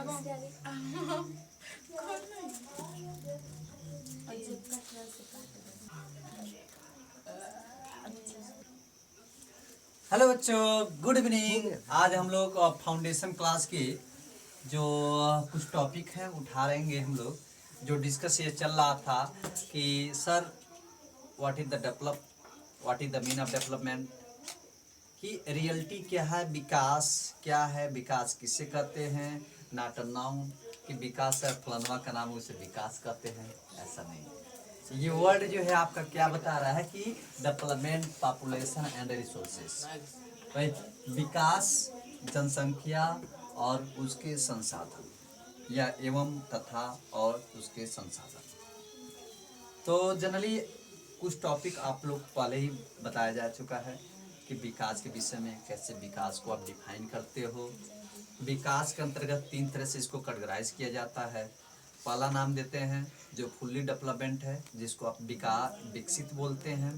Hello बच्चों, good evening. आज हम लोग फाउंडेशन क्लास की जो कुछ टॉपिक है उठा रहेंगे। हम लोग जो डिस्कस ये चल रहा था कि sir what is the mean of development, कि रियलिटी क्या है, विकास क्या है, विकास किससे कहते हैं, नॉट अ नाउन कि विकास है फलानवा का नाम उसे विकास कहते हैं, ऐसा नहीं। ये वर्ड जो है आपका क्या बता रहा है कि डेवलपमेंट, पॉपुलेशन एंड रिसोर्सेस, भाई विकास, जनसंख्या और उसके संसाधन या एवं तथा और उसके संसाधन। तो जनरली कुछ टॉपिक आप लोग पहले ही बताया जा चुका है कि विकास के विषय में कैसे विकास को आप डिफाइन करते हो। विकास के अंतर्गत 3 तरह से इसको कैटेगराइज किया जाता है। पहला नाम देते हैं जो फुल्ली डेवलपमेंट है, जिसको आप विकसित बोलते हैं।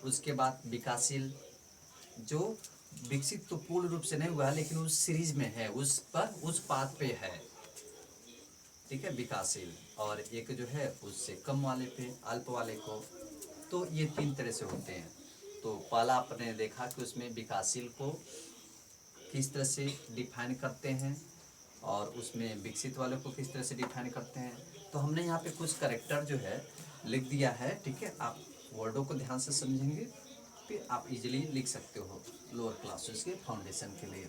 उसके बाद विकासशील, जो विकसित तो पूर्ण रूप से नहीं हुआ है लेकिन उस सीरीज में है, उस पाथ पे है, ठीक है, विकासशील। और एक जो है उससे कम वाले पे, अल्प वाले को। तो ये 3 तरह से होते हैं। तो पहला आपने देखा कि उसमें विकासशील को किस तरह से डिफाइन करते हैं और उसमें विकसित वाले को किस तरह से डिफाइन करते हैं। तो हमने यहाँ पे कुछ करेक्टर जो है लिख दिया है, ठीक है। आप वर्डों को ध्यान से समझेंगे फिर आप इजीली लिख सकते हो लोअर क्लासेस के फाउंडेशन के लिए।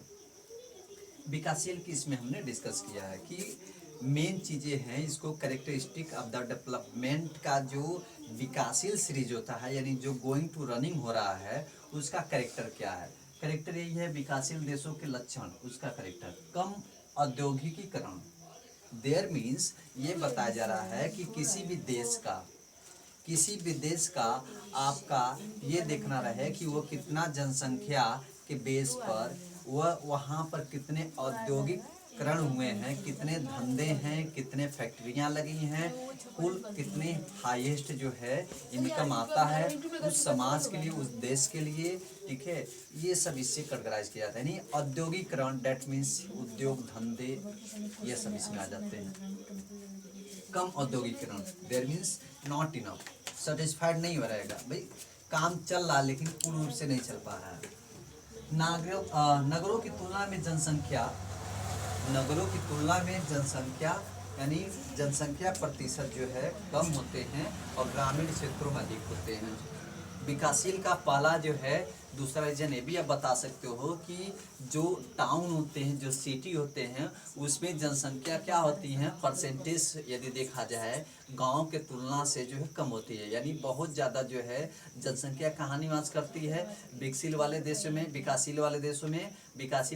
विकासशील की इसमें हमने डिस्कस किया है कि मेन चीज़ें हैं, इसको कैरेक्टरिस्टिक ऑफ द डेवलपमेंट का जो विकासशील सीरीज होता है, यानी जो गोइंग टू रनिंग हो रहा है, उसका कैरेक्टर क्या है। कैरेक्टर यही है विकासशील देशों के लक्षण, उसका कैरेक्टर कम औद्योगिकीकरण। देयर मीन्स ये बताया जा रहा है कि किसी भी देश का आपका ये देखना रहे कि वो कितना जनसंख्या के बेस पर वह वहाँ पर कितने औद्योगिकरण हुए हैं, कितने धंधे हैं, कितने फैक्ट्रियाँ लगी हैं, कुल कितने हाईएस्ट जो है इनकम आता है उस समाज के लिए, उस देश के लिए, ठीक है। ये सब इससे कैटेगराइज किया जाता है। यानी औद्योगिकरण, डेट मीन्स उद्योग धंधे, ये सब इसमें आ जाते हैं। कम औद्योगिकरण, there means not enough, satisfied नहीं हो रहेगा, भाई काम चल रहा लेकिन पूर्ण रूप से नहीं चल पा रहा है। नगरों की तुलना में जनसंख्या यानी जनसंख्या प्रतिशत जो है कम होते हैं और ग्रामीण क्षेत्रों में अधिक होते हैं। विकासशील का पहला जो है दूसरा रीजन ये भी आप बता सकते हो कि जो टाउन होते हैं, जो सिटी होते हैं, उसमें जनसंख्या क्या होती है, परसेंटेज यदि देखा जाए गांव के तुलना से जो है कम होती है। यानी बहुत ज़्यादा जो है जनसंख्या कहाँ निवास करती है, विकसित वाले देशों में, विकासशील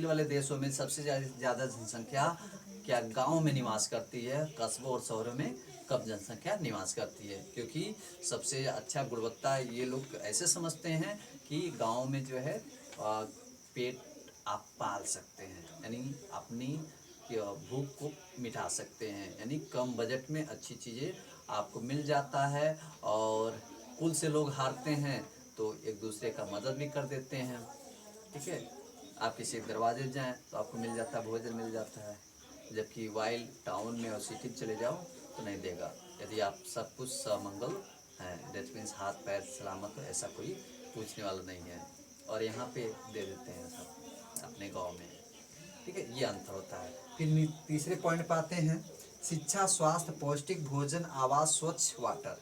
वाले देशों में सबसे ज़्यादा जनसंख्या क्या गांव में निवास करती है, कस्बों और शहरों में कम जनसंख्या निवास करती है। क्योंकि सबसे अच्छा गुणवत्ता ये लोग ऐसे समझते हैं कि गांव में जो है पेट आप पाल सकते हैं, यानी अपनी भूख को मिटा सकते हैं, यानी कम बजट में अच्छी चीज़ें आपको मिल जाता है। और कुल से लोग हारते हैं तो एक दूसरे का मदद भी कर देते हैं, ठीक है। आप किसी दरवाजे जाएं तो आपको मिल जाता है, भोजन मिल जाता है। जबकि वाइल्ड टाउन में और सिटी में चले जाओ तो नहीं देगा। यदि आप सब कुछ समंगल है, डेट मीन्स हाथ पैर सलामत, तो ऐसा कोई पूछने वाला नहीं है, और यहाँ पे दे देते हैं सब अपने गांव में, ठीक है। ये अंतर होता है। फिर तीसरे पॉइंट पे आते हैं, शिक्षा, स्वास्थ्य, पौष्टिक भोजन, आवास, स्वच्छ वाटर।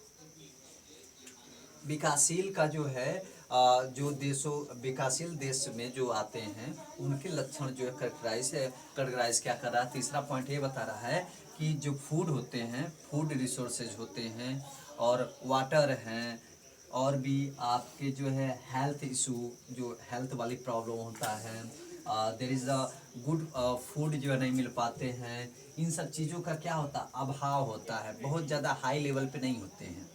विकासशील का जो है विकासशील देश में जो आते हैं उनके लक्षण जो है कैटेगराइज क्या कर रहा है। तीसरा पॉइंट ये बता रहा है कि जो फूड होते हैं, फूड रिसोर्सेज होते हैं और वाटर हैं, और भी आपके जो है हेल्थ इशू, जो हेल्थ वाली प्रॉब्लम होता है, there is a good food जो है नहीं मिल पाते हैं। इन सब चीज़ों का क्या होता है, अभाव होता है, बहुत ज़्यादा हाई लेवल पे नहीं होते हैं।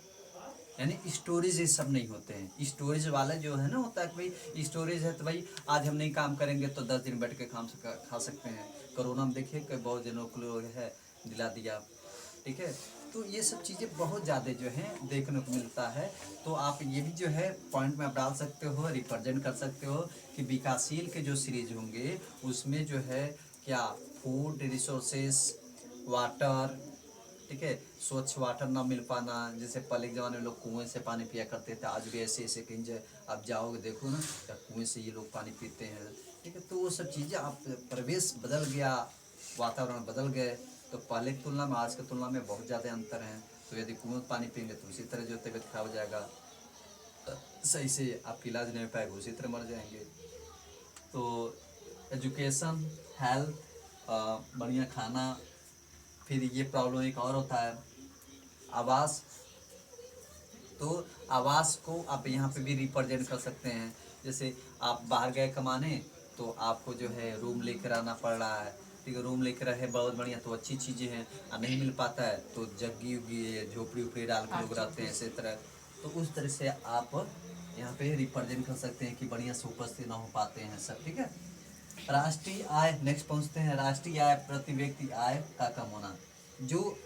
यानी स्टोरेज ये सब नहीं होते हैं। स्टोरेज वाला जो है ना होता है कि भाई स्टोरेज है तो भाई आज हम नहीं काम करेंगे तो 10 दिन बैठ के खा सकते हैं। कोरोना में देखिए कि बहुत जनों को है दिला दिया, ठीक है। तो ये सब चीज़ें बहुत ज़्यादा जो है देखने को मिलता है। तो आप ये भी जो है पॉइंट में आप डाल सकते हो, रिप्रेजेंट कर सकते हो कि विकासशील के जो सीरीज होंगे उसमें जो है क्या फूड रिसोर्सेस, वाटर, ठीक है, स्वच्छ वाटर ना मिल पाना, जैसे पहले के ज़माने में लोग कुएं से पानी पिया करते थे, आज भी ऐसे ऐसे कहीं आप जाओगे देखो ना, या कुएं से ये लोग पानी पीते हैं, ठीक है। तो वो सब चीज़ें आप परिवेश बदल गया, वातावरण बदल गए, तो पहले की तुलना में आज की तुलना में बहुत ज़्यादा अंतर है। तो यदि कुएं में पानी पिएंगे तो उसी तरह जो तबीयत खराब हो जाएगा, सही से आपकी इलाज नहीं हो पाएगा, उसी तरह मर जाएंगे। तो एजुकेशन, हेल्थ, बढ़िया खाना, फिर ये प्रॉब्लम एक और होता है आवास। तो आवास को आप यहाँ पे भी रिप्रेजेंट कर सकते हैं। जैसे आप बाहर गए कमाने, तो आपको जो है रूम लेकर आना पड़ रहा है, ठीक है, रूम लेकर रहे बहुत बढ़िया, तो अच्छी चीज़ें हैं, और नहीं मिल पाता है तो जग्गी उग्गी झोपड़ी उपड़ी डाल के लोग रहते हैं इसी तरह। तो उस तरह से आप यहाँ पे रिप्रेजेंट कर सकते हैं कि बढ़िया से उपस्थित ना हो पाते हैं सब, ठीक है। राष्ट्रीय आय, नेक्स्ट पहुँचते हैं। राष्ट्रीय आय, प्रति व्यक्ति आय का कम होना। जो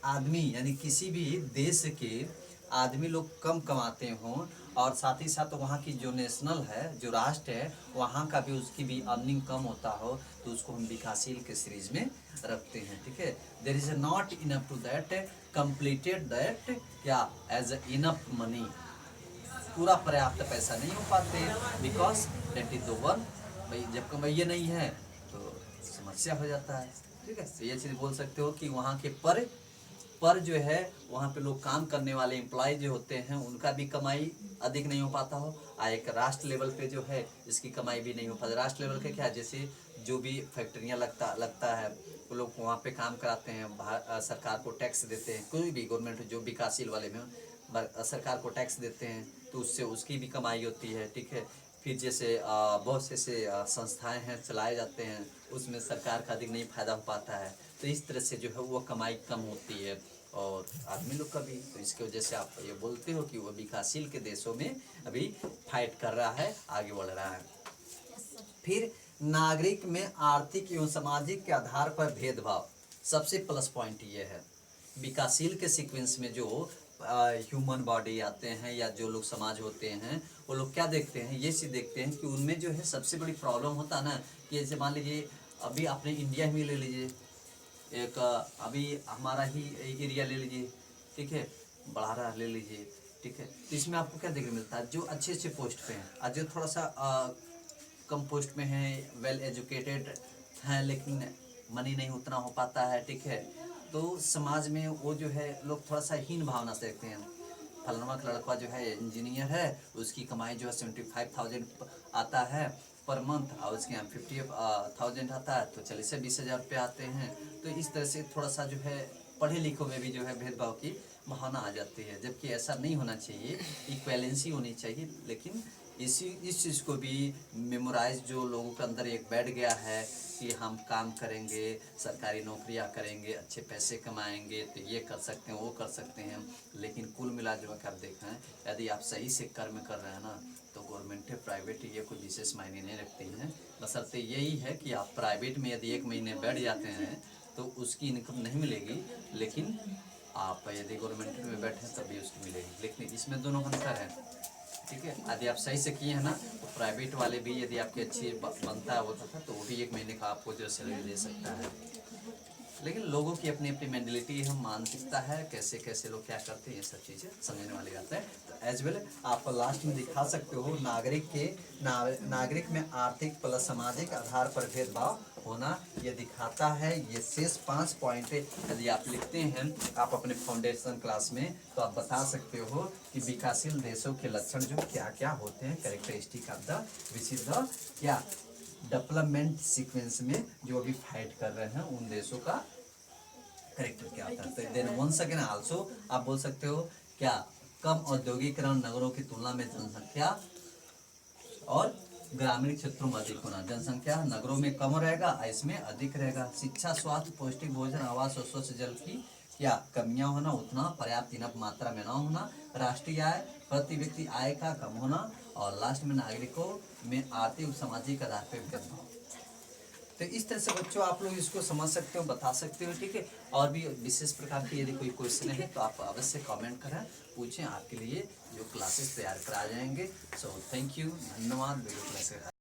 आदमी यानी किसी भी देश के आदमी लोग कम कमाते हों, और साथ ही साथ वहाँ की जो नेशनल है, जो राष्ट्र है, वहाँ का भी उसकी भी अर्निंग कम होता हो, तो उसको हम विकासशील के सीरीज में रखते हैं, ठीक है। There is not enough to that completed that क्या एज इनफ मनी, पूरा पर्याप्त पैसा नहीं हो पाते, because that is the one, भाई जब कमाइए नहीं है तो समस्या हो जाता है, ठीक है। तो ये चीज़ बोल सकते हो कि वहाँ के पर जो है, वहाँ पे लोग काम करने वाले एम्प्लॉय जो होते हैं, उनका भी कमाई अधिक नहीं हो पाता हो, एक राष्ट्र लेवल पे जो है इसकी कमाई भी नहीं हो पाती। राष्ट्र लेवल के क्या, जैसे जो भी फैक्ट्रियाँ लगता है, वो लोग वहाँ पे काम कराते हैं, सरकार को टैक्स देते हैं, कोई भी गवर्नमेंट जो विकासशील वाले में सरकार को टैक्स देते हैं, तो उससे उसकी भी कमाई होती है, ठीक है। फिर जैसे बहुत से ऐसे संस्थाएं हैं चलाए जाते हैं, उसमें सरकार का अधिक नहीं फायदा हो पाता है, तो इस तरह से जो है वो कमाई कम होती है, और आदमी लोग का भी। तो इसकी वजह से आप ये बोलते हो कि वो विकासशील के देशों में अभी फाइट कर रहा है, आगे बढ़ रहा है। फिर नागरिक में आर्थिक एवं सामाजिक के आधार पर भेदभाव, सबसे प्लस पॉइंट ये है। विकासशील के सीक्वेंस में जो ह्यूमन बॉडी आते हैं, या जो लोग समाज होते हैं, वो लोग क्या देखते हैं, ये चीज़ देखते हैं कि उनमें जो है सबसे बड़ी प्रॉब्लम होता है ना, कि जैसे मान लीजिए अभी आपने इंडिया में ले लीजिए, एक अभी हमारा ही एरिया ले लीजिए, ठीक है, बड़ारा ले लीजिए, ठीक है। तो इसमें आपको क्या देखने मिलता है, जो अच्छे अच्छे पोस्ट पे हैं, और जो थोड़ा सा कम पोस्ट में हैं, वेल एजुकेटेड हैं, लेकिन मनी नहीं उतना हो पाता है, ठीक है। तो समाज में वो जो है लोग थोड़ा सा हीन भावना से देखते हैं। फलाना का लड़का जो है इंजीनियर है, उसकी कमाई जो है 75,000 आता है पर मंथ, और उसके यहाँ 50,000 आता है, तो चलिए से 20,000 रुपये आते हैं। तो इस तरह से थोड़ा सा जो है पढ़े लिखों में भी जो है भेदभाव की भावना आ जाती है, जबकि ऐसा नहीं होना चाहिए, इक्वेलेंसी होनी चाहिए। लेकिन इस चीज़ को भी मेमोराइज जो लोगों के अंदर एक बैठ गया है कि हम काम करेंगे, सरकारी नौकरियां करेंगे, अच्छे पैसे कमाएंगे, तो ये कर सकते हैं, वो कर सकते हैं। लेकिन कुल मिला जो कर देखें, यदि आप सही से कर्म कर रहे हैं ना, तो गवर्नमेंट है प्राइवेट ये कोई विशेष मायने नहीं रखती हैं। बशर्ते यही है कि आप प्राइवेट में यदि 1 महीने बैठ जाते हैं तो उसकी इनकम नहीं मिलेगी, लेकिन आप यदि गवर्नमेंट में बैठे तभी उसकी मिलेगी। लेकिन इसमें दोनों अंतर है, ठीक है। यदि आप सही से किए हैं ना, तो प्राइवेट वाले भी यदि आपकी अच्छी बनता है होता था, तो वो भी 1 महीने का आपको जो सैलरी दे सकता है। लेकिन लोगों की अपनी अपनी मेंटलिटी है, मानसिकता है, कैसे कैसे लोग क्या करते हैं, ये सब चीज़ें समझने वाली बात है। तो एज वेल आप लास्ट में दिखा सकते हो नागरिक में आर्थिक प्लस सामाजिक आधार पर भेदभाव होना, ये दिखाता है। ये शेष 5 पॉइंट यदि आप लिखते हैं आप अपने फाउंडेशन क्लास में, तो आप बता सकते हो कि विकासशील देशों के लक्षण जो क्या क्या होते हैं, characteristic of the which is the क्या डेवलपमेंट सीक्वेंस में जो अभी फाइट कर रहे हैं उन देशों का करेक्टर क्या होता है। तो देन वंस अगेन आल्सो आप बोल सकते हो क्या, कम औद्योगिकरण नगरों की तुलना में जनसंख्या और ग्रामीण क्षेत्रों में अधिक होना। जनसंख्या नगरों में कम रहेगा, इसमें अधिक रहेगा। शिक्षा, स्वास्थ्य, पौष्टिक भोजन, आवास और स्वच्छ जल की क्या कमियां होना, उतना पर्याप्त इनफ मात्रा में न होना। राष्ट्रीय आय, प्रति व्यक्ति आय का कम होना, और लास्ट में नागरिकों में आर्थिक और सामाजिक आधार पर भेदभाव। तो इस तरह से बच्चों आप लोग इसको समझ सकते हो, बता सकते हो, ठीक है। और भी विशेष प्रकार की यदि कोई क्वेश्चन है तो आप अवश्य कमेंट करें, पूछें, आपके लिए जो क्लासेस तैयार कराए जाएंगे। सो थैंक यू, धन्यवाद वीडियो क्लास